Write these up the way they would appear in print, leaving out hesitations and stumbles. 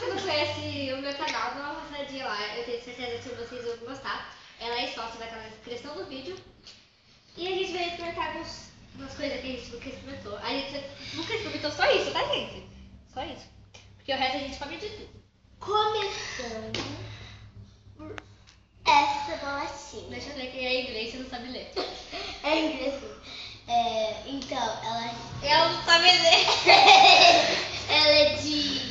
você não conhece o meu canal, dá uma passadinha lá. Eu tenho certeza que vocês vão gostar. Ela é sócia, vai estar na descrição do vídeo. E a gente vai experimentar umas coisas que a gente nunca experimentou. A gente nunca experimentou só isso, tá, gente? Só isso. Porque o resto a gente come de tudo. Começando por essa bolachinha. Deixa eu ler que é inglês, você não sabe ler. É inglês. Então, ela não sabe ler. ela é de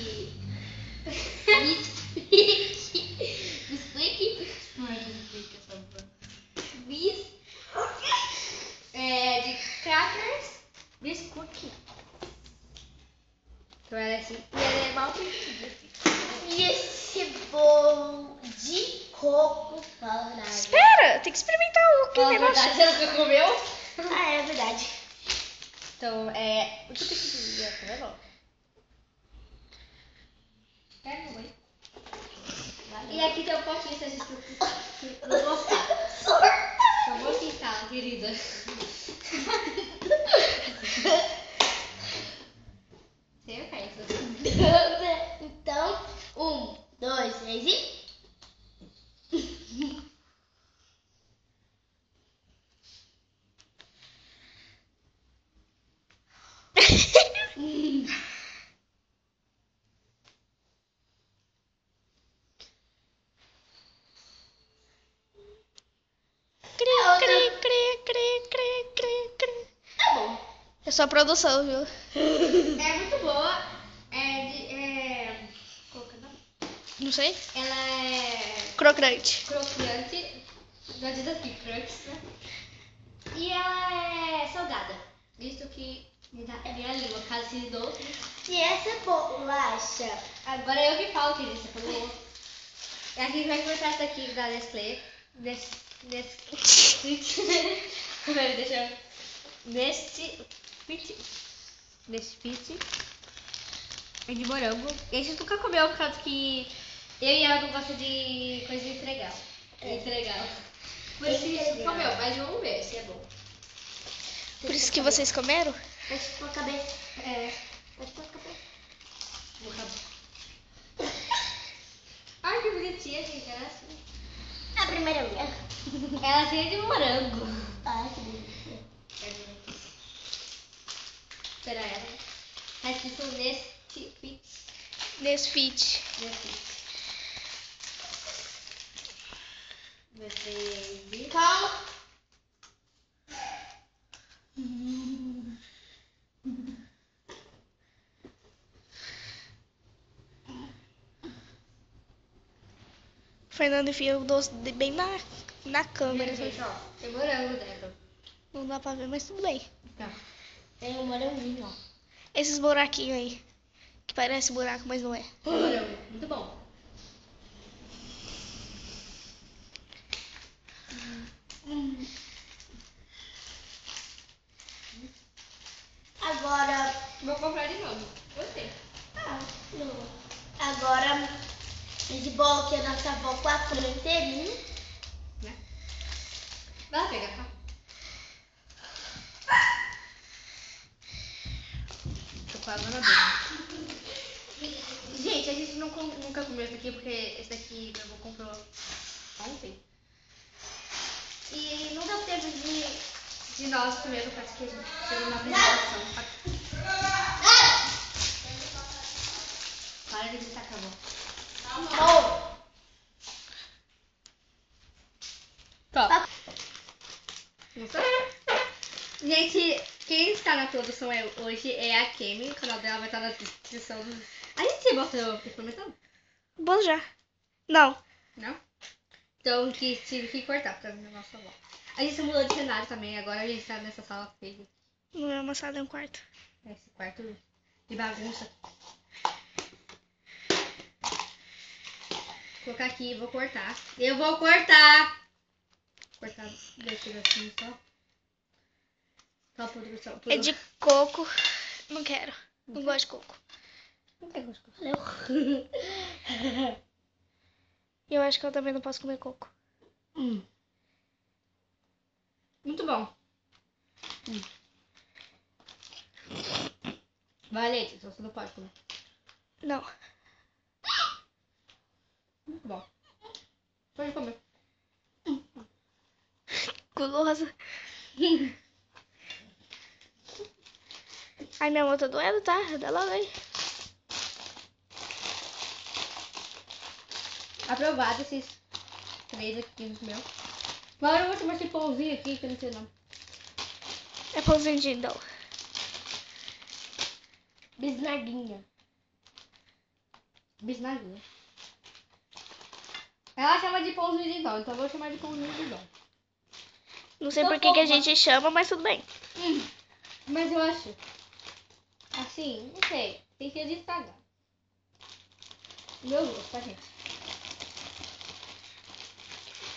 De crackers, biscuit. Então ela é assim, e ela é mal pequena. E esse bolo de coco fala nada. Espera, tem que experimentar o que negócio. Verdade, você nunca comeu? Ah, é verdade. Então, o que você queria? Tá vendo? Pega, mãe. E aqui tem um potinho se a gente não gostar. Só vou ficar, querida. Você é perto. Então, 1, 2, 3 e... Tá bom. É só produção, viu? É muito boa. Qual que é o nome? Não sei. Ela é Crocante. crocante. Já diz aqui, crunch, né? E ela é salgada. Isso que me dá a minha língua, caso se doce. E essa bolacha... Agora eu que falo, querida. Você falou. É aqui que vai começar essa aqui da Nestlé. Peraí, deixa eu... Nesfit. É de morango. E a gente nunca comeu por causa que eu e ela não gostam de coisa entregar. Por isso que a gente comeu, mas vamos ver se é bom. Por isso que vocês comeram? Fecha com a cabeça. Fecha com a cabeça. Vou acabar. Ai, que bonitinha, gente. Ela é assim. A primeira é minha. Ela é cheia de morango. Ai, que delícia. Espera ela. Tá escrito Nesfit. Nesfit. Calma. Fernando enfia o doce bem na câmera. Gente, ó. Tem morango dentro. Não dá pra ver, mas tudo bem. Tá. Tem um moranguinho, ó. Esses buraquinhos aí. Que parece buraco, mas não é. Tem morango. Muito bom. Agora... Vou comprar de novo. Gostei. Não. Agora, esse bolo que a nossa avó comeu inteirinho. Né? Vai lá pegar, tá? Tô com água na boca. Gente, a gente nunca comeu esse aqui porque esse aqui meu avô comprou ontem. E não deu tempo de nós comer, porque a gente chegou na apresentação. Para de gritar, acabou. Oh. Top. Gente, quem está na produção hoje é a Kemi. O canal dela vai estar na descrição. A gente mostrou experimentando? Bom já. Não. Não? Então tive que cortar pra minha nossa avó. A gente mudou de cenário também. Agora a gente tá nessa sala feia. Não é uma sala, é um quarto. Esse quarto de bagunça. Vou colocar aqui, vou cortar. Eu vou cortar! Cortar desse assim só. Só produção. É de coco. Não quero. Não gosto de coco. Não tem gosto. E eu acho que eu também não posso comer coco. Muito bom. Vai, Leite, você não pode comer. Não. muito bom. Pode comer. Gulosa. Ai, minha mão tá doendo, tá? Dá logo aí. Aprovado esses 3 aqui no meu. Agora eu vou chamar esse pãozinho aqui, que eu não sei o nome. É pãozinho de dó. Bisnaguinha. Bisnaguinha. Ela chama de pãozinho de dó, então eu vou chamar de pãozinho de dó. Não sei Tô por que a pouco, gente chama, mas tudo bem. Mas eu acho, assim, não sei, tem que estragar. Meu gosto, tá, gente?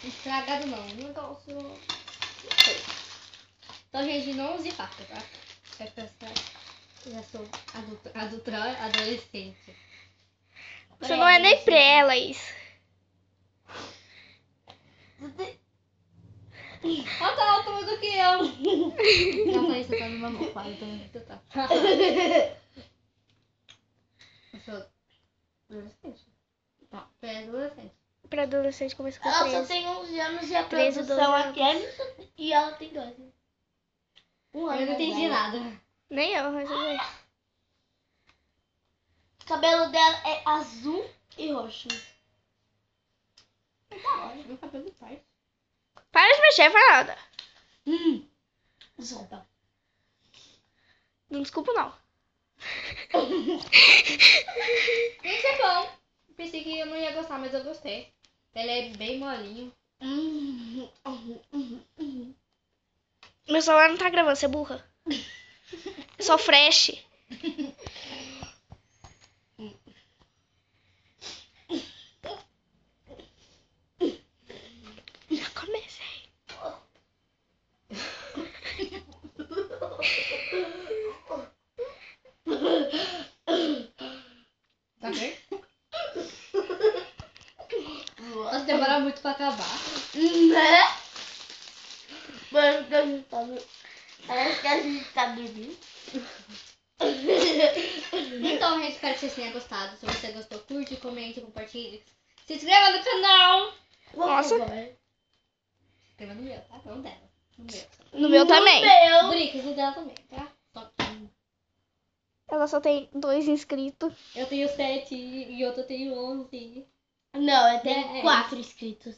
Estragado não, negócio... Não sei. Então, gente, não use pasta, tá? É pra eu já sou adolescente. Você não é nem pré, Laís. Ela tá alta do que eu. Não, Thaís, você tá no meu mão, quase, então você tá. Eu sou adolescente. Tá, pré-adolescente. Pra adolescente começa com Ela 13. só tem 11 anos e a 13, 12 produção anos. aqui é... E ela tem 12. Eu não entendi nada. Nem eu, mas tudo bem. O cabelo dela é azul e roxo. Tá ótimo, meu cabelo faz. Para de mexer, Fernanda. Desculpa. Não desculpa, não. Isso é bom. Pensei que eu não ia gostar, mas eu gostei. Ele é bem molinho. Meu celular não tá gravando, você é burra. É só flash. Já comecei. Tá bem? Nossa, demora muito pra acabar. Né? Parece que a gente tá dormindo. Então, gente, espero que vocês tenham gostado. Se você gostou, curte, comente, compartilhe. Se inscreva no canal. Nossa. Se inscreva no meu, tá? Não dela. No meu. No meu também. Meu. Brincas no dela também, tá? Só que Ela só tem 2 inscritos. eu tenho 7 e outra tenho 11. Não, eu tenho É. 4 inscritos.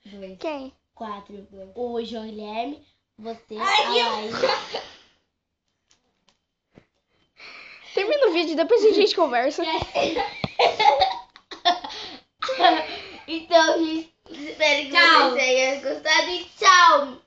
2. Quem? 4. O João Guilherme, você, Ai, a Laís. Termina o vídeo, depois a gente conversa. Então, gente, espero que Tchau. vocês tenham gostado e tchau!